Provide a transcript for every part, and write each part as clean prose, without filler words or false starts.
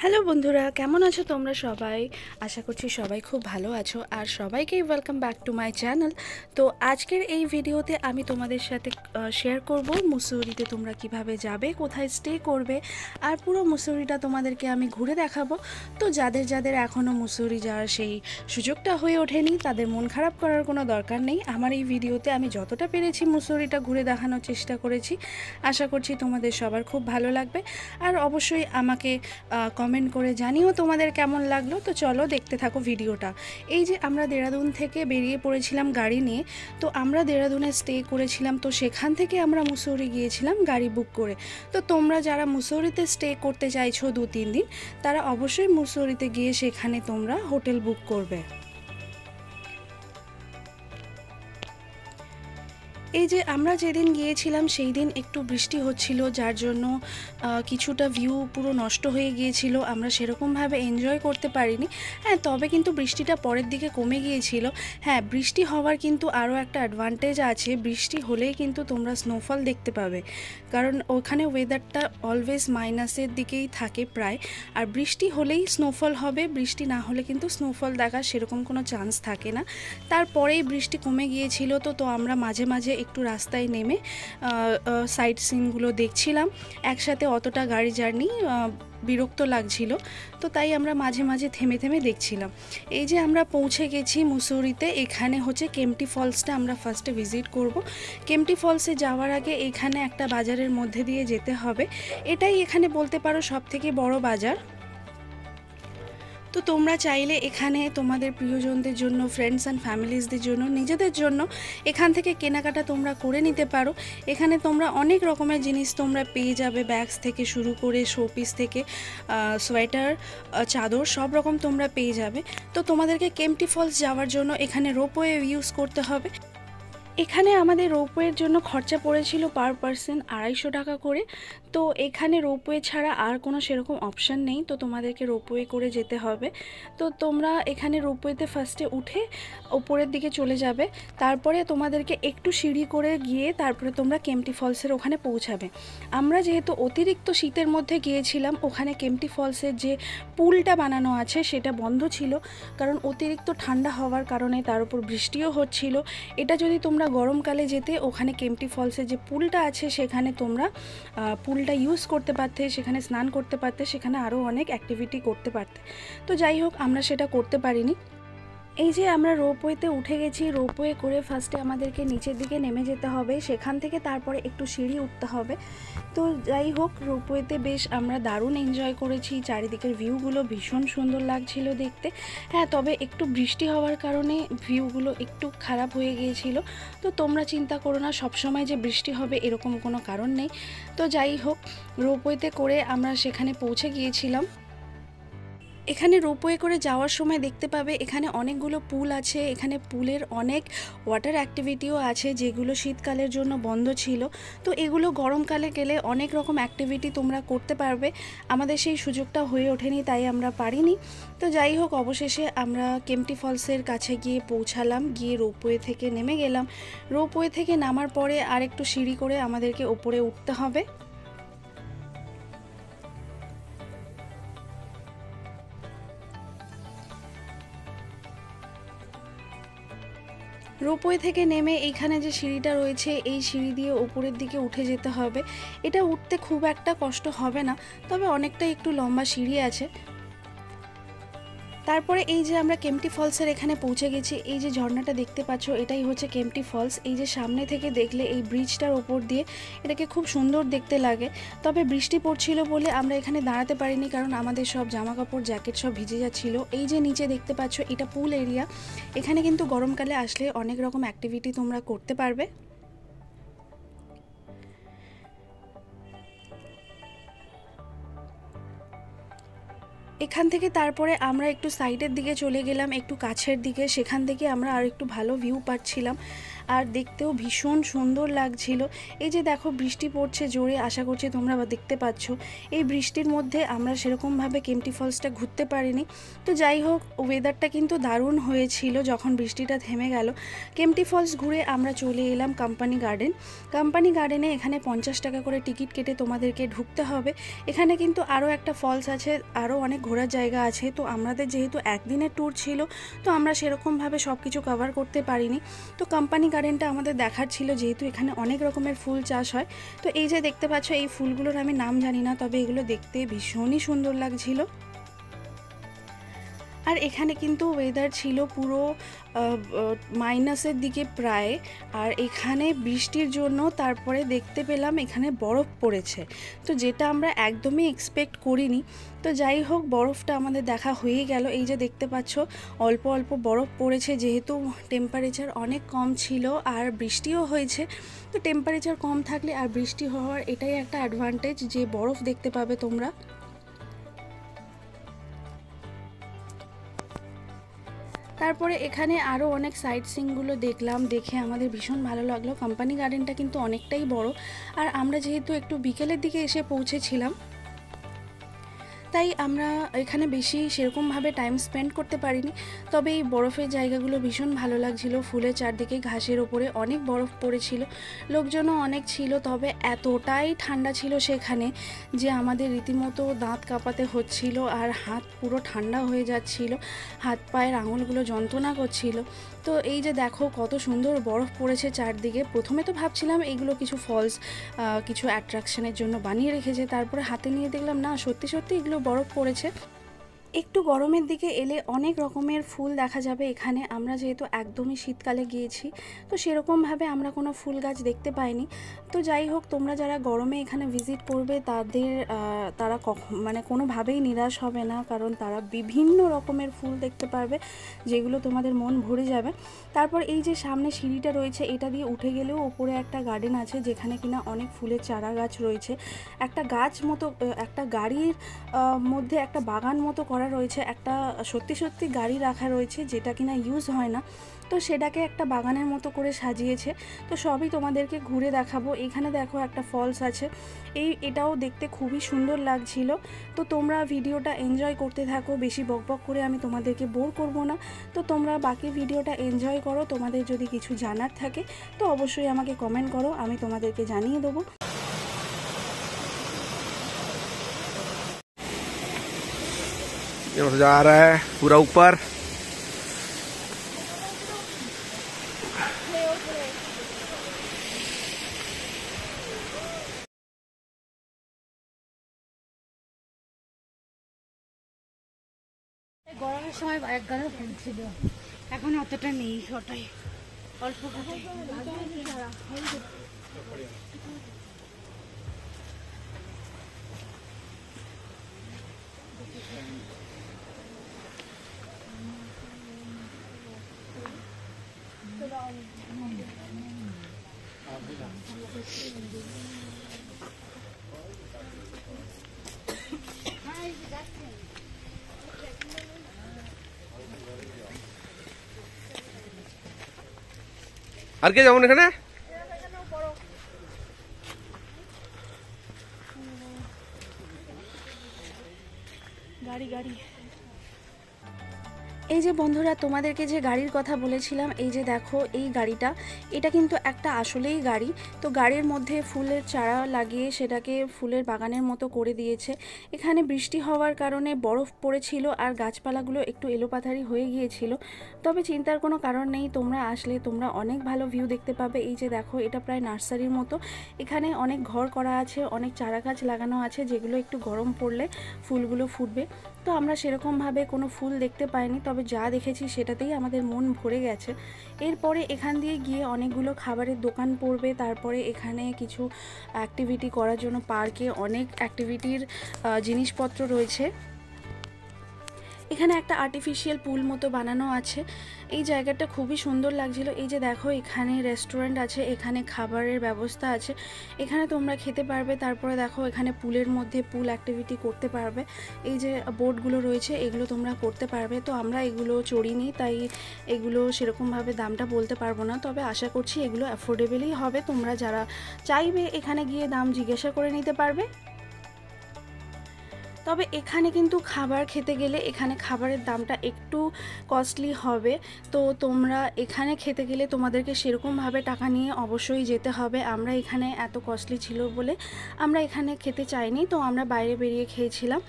Hello বন্ধুরা, কেমন আছো তোমরা সবাই? আশা করছি সবাই খুব ভালো আছো আর সবাইকেই welcome back to my channel. তো আজকের এই ভিডিওতে আমি তোমাদের সাথে শেয়ার করব মুসৌরিতে তোমরা কিভাবে যাবে, কোথায় স্টে করবে আর পুরো মুসৌরিটা তোমাদেরকে আমি ঘুরে দেখাবো। তো যাদের যাদের এখনও মুসৌরি যাওয়ার সেই সুযোগটা হয়ে ওঠেনি তাদের মন খারাপ করার কোনো দরকার নেই। আমার এই ভিডিওতে আমি যতটা পেরেছি মুসৌরিটা ঘুরে দেখানোর চেষ্টা করেছি। আশা করছি তোমাদের সবার খুব ভালো লাগবে আর অবশ্যই আমাকে কমেন্ট করে জানিও তোমাদের কেমন লাগলো। তো চলো দেখতে থাকো ভিডিওটা। এই যে আমরা দেরাদুন থেকে বেরিয়ে পড়েছিলাম গাড়ি নিয়ে, তো আমরা দেরাদুনে স্টে করেছিলাম, তো সেখান থেকে আমরা মুসৌরি গিয়েছিলাম গাড়ি বুক করে। তো তোমরা যারা মুসৌরিতে স্টে করতে চাইছো 2-3 দিন, তারা অবশ্যই মুসৌরিতে গিয়ে সেখানে তোমরা হোটেল বুক করবে। এই যে আমরা যেদিন গিয়েছিলাম সেই দিন একটু বৃষ্টি হচ্ছিল, যার জন্য কিছুটা ভিউ পুরো নষ্ট হয়ে গিয়েছিল, আমরা সেরকমভাবে এনজয় করতে পারিনি। হ্যাঁ, তবে কিন্তু বৃষ্টিটা পরের দিকে কমে গিয়েছিল। হ্যাঁ, বৃষ্টি হওয়ার কিন্তু আরও একটা অ্যাডভান্টেজ আছে, বৃষ্টি হলেই কিন্তু তোমরা স্নোফল দেখতে পাবে, কারণ ওখানে ওয়েদারটা অলওয়েজ মাইনাসের দিকেই থাকে প্রায়। আর বৃষ্টি হলেই স্নোফল হবে, বৃষ্টি না হলে কিন্তু স্নোফল দেখার সেরকম কোনো চান্স থাকে না। তারপরেই বৃষ্টি কমে গিয়েছিল, তো আমরা মাঝে মাঝে একটু রাস্তায় নেমে সাইট সিনগুলো দেখছিলাম। একসাথে অতটা গাড়ি জার্নি বিরক্ত লাগছিল, তো তাই আমরা মাঝে মাঝে থেমে থেমে দেখছিলাম। এই যে আমরা পৌঁছে গেছি মুসৌরিতে, এখানে হচ্ছে কেম্পটি ফলসটা আমরা ফার্স্টে ভিজিট করব। কেম্পটি ফলসে যাওয়ার আগে এখানে একটা বাজারের মধ্যে দিয়ে যেতে হবে, এটাই এখানে বলতে পারো সবথেকে বড় বাজার। তো তোমরা চাইলে এখানে তোমাদের প্রিয়জনদের জন্য, ফ্রেন্ডস অ্যান্ড ফ্যামিলিজদের জন্য, নিজেদের জন্য এখান থেকে কেনাকাটা তোমরা করে নিতে পারো। এখানে তোমরা অনেক রকমের জিনিস তোমরা পেয়ে যাবে, ব্যাগস থেকে শুরু করে শোপিস থেকে সোয়েটার, চাদর, সব রকম তোমরা পেয়ে যাবে। তো তোমাদেরকে কেম্পটি ফলস যাওয়ার জন্য এখানে রোপওয়ে ইউজ করতে হবে। এখানে আমাদের রোপওয়ের জন্য খরচা পড়েছিল পার পারসন 250 টাকা করে। তো এখানে রোপওয়ে ছাড়া আর কোনো সেরকম অপশান নেই, তো তোমাদেরকে রোপওয়ে করে যেতে হবে। তো তোমরা এখানে রোপওয়েতে ফার্স্টে উঠে ওপরের দিকে চলে যাবে, তারপরে তোমাদেরকে একটু সিঁড়ি করে গিয়ে তারপরে তোমরা কেম্পটি ফলসের ওখানে পৌঁছাবে। আমরা যেহেতু অতিরিক্ত শীতের মধ্যে গিয়েছিলাম, ওখানে কেম্পটি ফলসের যে পুলটা বানানো আছে সেটা বন্ধ ছিল, কারণ অতিরিক্ত ঠান্ডা হওয়ার কারণে, তার উপর বৃষ্টিও হচ্ছিল। এটা যদি তোমরা গরমকালে যেতে, ওখানে কেম্পটি ফলসের যে পুলটা আছে সেখানে তোমরা পুলটা ইউজ করতে পারতে, সেখানে স্নান করতে পারতে, সেখানে আরও অনেক অ্যাক্টিভিটি করতে পারতে। তো যাই হোক, আমরা সেটা করতে পারিনি। এই যে আমরা রোপওয়েতে উঠে গেছি, রোপওয়ে করে ফার্স্টে আমাদেরকে নিচের দিকে নেমে যেতে হবে, সেখান থেকে তারপরে একটু সিঁড়ি উঠতে হবে। তো যাই হোক, রোপওয়েতে বেশ আমরা দারুণ এনজয় করেছি, চারিদিকের ভিউগুলো ভীষণ সুন্দর লাগছিল দেখতে। হ্যাঁ, তবে একটু বৃষ্টি হওয়ার কারণে ভিউগুলো একটু খারাপ হয়ে গিয়েছিল। তো তোমরা চিন্তা করো না, সবসময় যে বৃষ্টি হবে এরকম কোনো কারণ নেই। তো যাই হোক, রোপওয়েতে করে আমরা সেখানে পৌঁছে গিয়েছিলাম। এখানে রোপওয়ে করে যাওয়ার সময় দেখতে পাবে এখানে অনেকগুলো পুল আছে, এখানে পুলের অনেক ওয়াটার অ্যাক্টিভিটিও আছে যেগুলো শীতকালের জন্য বন্ধ ছিল। তো এগুলো গরমকালে গেলে অনেক রকম অ্যাক্টিভিটি তোমরা করতে পারবে। আমাদের সেই সুযোগটা হয়ে ওঠেনি, তাই আমরা পারিনি। তো যাই হোক, অবশেষে আমরা কেম্পটি ফলসের কাছে গিয়ে পৌঁছালাম, গিয়ে রোপওয়ে থেকে নেমে গেলাম। রোপওয়ে থেকে নামার পরে আর একটু সিঁড়ি করে আমাদেরকে ওপরে উঠতে হবে। রোপওয়ে থেকে নেমে এইখানে যে সিঁড়িটা রয়েছে, এই সিঁড়ি দিয়ে ওপরের দিকে উঠে যেতে হবে। এটা উঠতে খুব একটা কষ্ট হবে না, তবে অনেকটা একটু লম্বা সিঁড়ি আছে। তারপরে এই যে আমরা কেম্পটি ফলসের এখানে পৌঁছে গেছি, এই যে ঝর্ণাটা দেখতে পাচ্ছ এটাই হচ্ছে কেম্পটি ফলস। এই যে সামনে থেকে দেখলে এই ব্রিজটার ওপর দিয়ে এটাকে খুব সুন্দর দেখতে লাগে। তবে বৃষ্টি পড়ছিল বলে আমরা এখানে দাঁড়াতে পারিনি, কারণ আমাদের সব জামা কাপড় জ্যাকেট সব ভিজে যাচ্ছিল। এই যে নিচে দেখতে পাচ্ছ এটা পুল এরিয়া, এখানে কিন্তু গরমকালে আসলে অনেক রকম অ্যাক্টিভিটি তোমরা করতে পারবে। এখান থেকে তারপরে আমরা একটু সাইডের দিকে চলে গেলাম, একটু কাছের দিকে, সেখান থেকে আমরা আর একটু ভালো ভিউ পাচ্ছিলাম। আর দেখতেও ভীষণ সুন্দর লাগছিল। এই যে দেখো বৃষ্টি পড়ছে জোরে, আশা করছি তোমরা দেখতে পাচ্ছ। এই বৃষ্টির মধ্যে আমরা সেরকমভাবে কেম্পটি ফলসটা ঘুরতে পারিনি। তো যাই হোক, ওয়েদারটা কিন্তু দারুণ হয়েছিল যখন বৃষ্টিটা থেমে গেল। কেম্পটি ফলস ঘুরে আমরা চলে এলাম কোম্পানি গার্ডেন। কোম্পানি গার্ডেনে এখানে 50 টাকা করে টিকিট কেটে তোমাদেরকে ঢুকতে হবে। এখানে কিন্তু আরও একটা ফলস আছে, আরও অনেক ঘোরার জায়গা আছে। তো আমাদের যেহেতু একদিনের ট্যুর ছিল, তো আমরা সেরকমভাবে সব কিছু কভার করতে পারিনি। তো কোম্পানি গার্ডেনটা আমাদের দেখার ছিল, যেহেতু এখানে অনেক রকমের ফুল চাষ হয়। তো এই যে দেখতে পাচ্ছ, এই ফুলগুলোর আমি নাম জানি না, তবে এগুলো দেখতে ভীষণই সুন্দর লাগছিল। আর এখানে কিন্তু ওয়েদার ছিল পুরো মাইনাসের দিকে প্রায়। আর এখানে বৃষ্টির জন্য তারপরে দেখতে পেলাম এখানে বরফ পড়েছে, তো যেটা আমরা একদমই এক্সপেক্ট করিনি। তো যাই হোক, বরফটা আমাদের দেখা হয়ে গেল। এই যে দেখতে পাচ্ছ অল্প অল্প বরফ পড়েছে, যেহেতু টেম্পারেচার অনেক কম ছিল আর বৃষ্টিও হয়েছে। তো টেম্পারেচার কম থাকলে আর বৃষ্টি হওয়ার এটাই একটা অ্যাডভান্টেজ, যে বরফ দেখতে পাবে তোমরা। তারপরে এখানে আরও অনেক সাইট সিনগুলো দেখলাম, দেখে আমাদের ভীষণ ভালো লাগলো। কোম্পানি গার্ডেনটা কিন্তু অনেকটাই বড়, আর আমরা যেহেতু একটু বিকেলের দিকে এসে পৌঁছেছিলাম, তাই আমরা এখানে বেশি সেরকমভাবে টাইম স্পেন্ড করতে পারিনি। তবে এই বরফের জায়গাগুলো ভীষণ ভালো লাগছিল। ফুলের চারদিকে ঘাসের ওপরে অনেক বরফ পড়েছিল, লোকজনও অনেক ছিল। তবে এতটাই ঠান্ডা ছিল সেখানে যে আমাদের রীতিমতো দাঁত কাঁপাতে হচ্ছিল, আর হাত পুরো ঠান্ডা হয়ে যাচ্ছিল, হাত পায়ের আঙুলগুলো যন্ত্রণা করছিল। তো এই যে দেখো কত সুন্দর বরফ পড়েছে চারদিকে। প্রথমে তো ভাবছিলাম এগুলো কিছু ফলস, কিছু অ্যাট্রাকশনের জন্য বানিয়ে রেখেছে, তারপরে হাতে নিয়ে দেখলাম না, সত্যি সত্যি এগুলো বরফ পড়েছে। একটু গরমের দিকে এলে অনেক রকমের ফুল দেখা যাবে এখানে। আমরা যেহেতু একদমই শীতকালে গিয়েছি, তো সেরকমভাবে আমরা কোনো ফুল গাছ দেখতে পাইনি। তো যাই হোক, তোমরা যারা গরমে এখানে ভিজিট করবে তারা মানে কোনোভাবেই নিরাশ হবে না, কারণ তারা বিভিন্ন রকমের ফুল দেখতে পারবে, যেগুলো তোমাদের মন ভরে যাবে। তারপর এই যে সামনে সিঁড়িটা রয়েছে, এটা দিয়ে উঠে গেলেও ওপরে একটা গার্ডেন আছে, যেখানে কিনা অনেক ফুলের চারা গাছ রয়েছে। একটা গাছ মতো, একটা গাড়ির মধ্যে একটা বাগান মতো করা রয়েছে, একটা সত্যি সত্যি গাড়ি রাখা রয়েছে, যেটা কিনা ইউজ হয় না। তো সেটাকে একটা বাগানের মতো করে সাজিয়েছে। তো সবই তোমাদেরকে ঘুরে দেখাবো। এখানে দেখো একটা ফলস আছে, এটাও দেখতে খুবই সুন্দর লাগছিল। তো তোমরা ভিডিওটা এনজয় করতে থাকো, বেশি বকবক করে আমি তোমাদেরকে বোর করব না। তো তোমরা বাকি ভিডিওটা এনজয় করো। তোমাদের যদি কিছু জানার থাকে তো অবশ্যই আমাকে কমেন্ট করো, আমি তোমাদেরকে জানিয়ে দেবো। जा रहा है पूरा ऊपर। গরমের সময় এক গাদা ফুল ছিল, এখন অতটা নেই, ওটাই অল্প আর কে যেমন এখানে গাড়ি এই যে বন্ধুরা, তোমাদেরকে যে গাড়ির কথা বলেছিলাম, এই যে দেখো এই গাড়িটা, এটা কিন্তু একটা আসলেই গাড়ি। তো গাড়ির মধ্যে ফুলের চারা লাগিয়ে সেটাকে ফুলের বাগানের মতো করে দিয়েছে। এখানে বৃষ্টি হওয়ার কারণে বরফ পড়েছিল আর গাছপালাগুলো একটু এলোপাথারি হয়ে গিয়েছিল, তবে চিন্তার কোনো কারণ নেই। তোমরা আসলে তোমরা অনেক ভালো ভিউ দেখতে পাবে। এই যে দেখো, এটা প্রায় নার্সারির মতো। এখানে অনেক ঘর করা আছে, অনেক চারা গাছ লাগানো আছে, যেগুলো একটু গরম পড়লে ফুলগুলো ফুটবে। তো আমরা সেরকমভাবে কোনো ফুল দেখতে পাইনি, তবে যা দেখেছি সেটাতেই আমাদের মন ভরে গেছে। এরপরে এখান দিয়ে গিয়ে অনেকগুলো খাবারের দোকান পড়বে। তারপরে এখানে কিছু অ্যাক্টিভিটি করার জন্য পার্কে অনেক অ্যাক্টিভিটির জিনিসপত্র রয়েছে। এখানে একটা আর্টিফিশিয়াল পুল মতো বানানো আছে। এই জায়গাটা খুবই সুন্দর লাগছিল। এই যে দেখো এখানে রেস্টুরেন্ট আছে, এখানে খাবারের ব্যবস্থা আছে, এখানে তোমরা খেতে পারবে। তারপরে দেখো এখানে পুলের মধ্যে পুল অ্যাক্টিভিটি করতে পারবে। এই যে বোটগুলো রয়েছে এগুলো তোমরা করতে পারবে। তো আমরা এগুলো চড়িনি, তাই এগুলো সেরকমভাবে দামটা বলতে পারবো না, তবে আশা করছি এগুলো অ্যাফোর্ডেবলই হবে। তোমরা যারা চাইবে এখানে গিয়ে দাম জিজ্ঞাসা করে নিতে পারবে। তবে এখানে কিন্তু খাবার খেতে গেলে এখানে খাবারের দামটা একটু কস্টলি হবে। তো তোমরা এখানে খেতে গেলে তোমাদেরকে সেরকমভাবে টাকা নিয়ে অবশ্যই যেতে হবে। আমরা এখানে এত কস্টলি ছিল বলে আমরা এখানে খেতে চাইনি, তো আমরা বাইরে বেরিয়ে খেয়েছিলাম।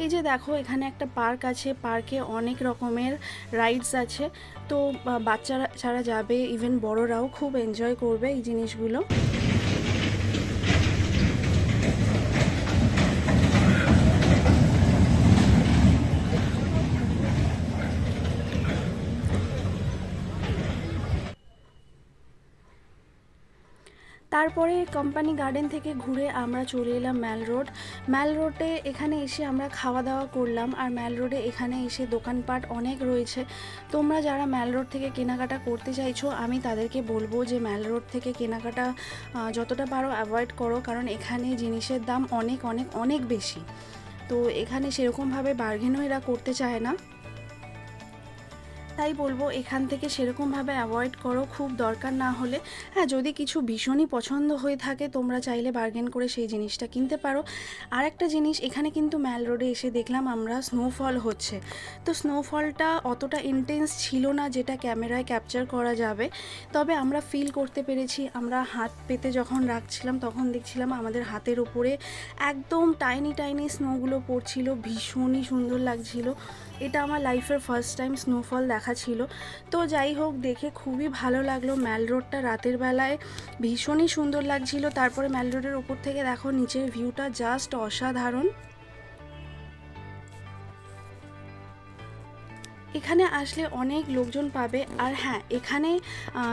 এই যে দেখো এখানে একটা পার্ক আছে, পার্কে অনেক রকমের রাইডস আছে। তো বাচ্চারা যারা যাবে ইভেন বড়রাও খুব এনজয় করবে এই জিনিসগুলো। তারপরে কোম্পানি গার্ডেন থেকে ঘুরে আমরা চলে এলাম ম্যাল রোড। ম্যাল রোডে এখানে এসে আমরা খাওয়া দাওয়া করলাম। আর ম্যাল রোডে এখানে এসে দোকানপাট অনেক রয়েছে। তোমরা যারা ম্যাল রোড থেকে কেনাকাটা করতে চাইছো আমি তাদেরকে বলবো যে ম্যাল রোড থেকে কেনাকাটা যতটা পারো অ্যাভয়েড করো, কারণ এখানে জিনিসের দাম অনেক অনেক অনেক বেশি। তো এখানে সেরকমভাবে বার্গেনও এরা করতে চায় না, তাই বলবো এখান থেকে সেরকমভাবে অ্যাভয়েড করো খুব দরকার না হলে। হ্যাঁ, যদি কিছু ভীষণই পছন্দ হয়ে থাকে তোমরা চাইলে বার্গেন করে সেই জিনিসটা কিনতে পারো। আর একটা জিনিস, এখানে কিন্তু ম্যাল রোডে এসে দেখলাম আমরা স্নোফল হচ্ছে। তো স্নোফলটা অতটা ইন্টেন্স ছিল না যেটা ক্যামেরায় ক্যাপচার করা যাবে, তবে আমরা ফিল করতে পেরেছি। আমরা হাত পেতে যখন রাখছিলাম তখন দেখছিলাম আমাদের হাতের উপরে একদম টাইনি টাইনি স্নোগুলো পড়ছিল, ভীষণই সুন্দর লাগছিল। এটা আমার লাইফের ফার্স্ট টাইম স্নোফল দেখা ছিল। তো যাই হোক, দেখে খুবই ভালো লাগলো। ম্যাল রোডটা রাতের বেলায় ভীষণই সুন্দর লাগছিল। তারপরে ম্যাল রোডের উপর থেকে দেখো নিচের ভিউটা জাস্ট অসাধারণ। এখানে আসলে অনেক লোকজন পাবে। আর হ্যাঁ, এখানে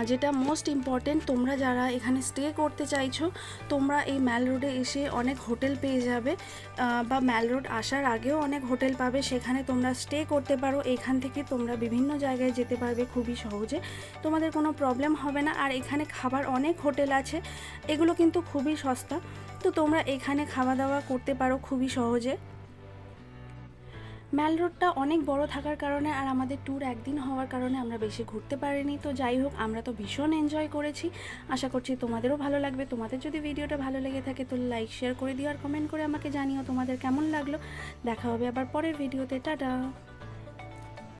যেটা মোস্ট ইম্পর্টেন্ট, তোমরা যারা এখানে স্টে করতে চাইছো তোমরা এই ম্যাল রোডে এসে অনেক হোটেল পেয়ে যাবে, বা ম্যাল রোড আসার আগেও অনেক হোটেল পাবে, সেখানে তোমরা স্টে করতে পারো। এখান থেকে তোমরা বিভিন্ন জায়গায় যেতে পারবে খুবই সহজে, তোমাদের কোনো প্রবলেম হবে না। আর এখানে খাবার অনেক হোটেল আছে, এগুলো কিন্তু খুবই সস্তা। তো তোমরা এখানে খাওয়া দাওয়া করতে পারো খুবই সহজে। ম্যাল রোডটা অনেক বড় থাকার কারণে আর আমাদের ট্যুর একদিন হওয়ার কারণে আমরা বেশি ঘুরতে পারিনি। তো যাই হোক, আমরা তো ভীষণ এনজয় করেছি। আশা করছি তোমাদেরও ভালো লাগবে। তোমাদের যদি ভিডিওটা ভালো লেগে থাকে তো লাইক শেয়ার করে দিও আর কমেন্ট করে আমাকে জানিও তোমাদের কেমন লাগলো। দেখা হবে আবার পরের ভিডিওতে। টাটা।